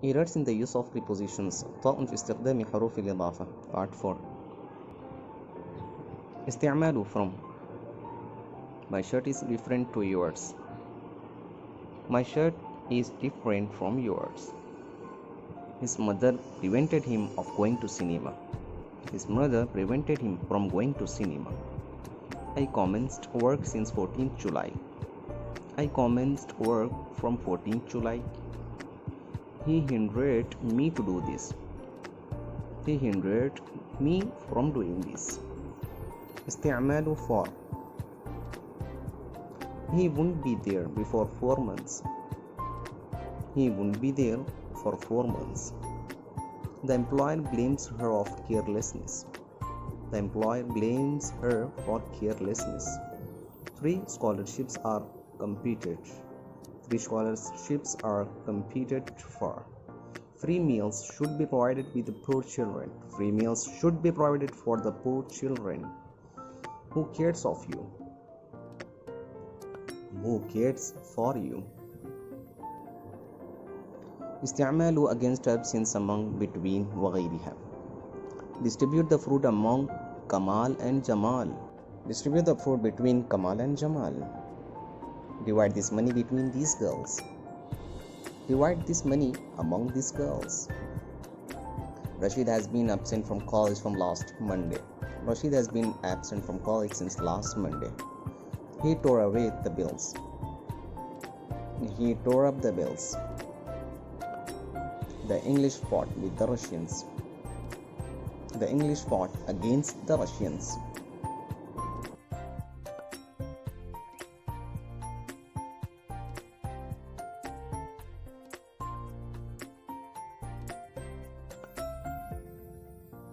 Errors in the use of prepositions. خطأ في استخدام حروف الإضافة. Part 4. استعمال from. My shirt is different to yours. My shirt is different from yours. His mother prevented him of going to cinema. His mother prevented him from going to cinema. I commenced work since 14th July. I commenced work from 14th July. He hindered me to do this. He hindered me from doing this. استعمال for. He won't be there before 4 months. He won't be there for 4 months. The employer blames her of carelessness. The employer blames her for carelessness. 3 scholarships are competed. 3 scholarships are competed for. Free meals should be provided with the poor children. Free meals should be provided for the poor children. Who cares of you? Who cares for you? استعمال against absence among between وغيرها. Distribute the fruit among Kamal and Jamal. Distribute the fruit between Kamal and Jamal. Divide this money between these girls. Divide this money among these girls. Rashid has been absent from college from last Monday. Rashid has been absent from college since last Monday. He tore away the bills. He tore up the bills. The English fought with the Russians. The English fought against the Russians.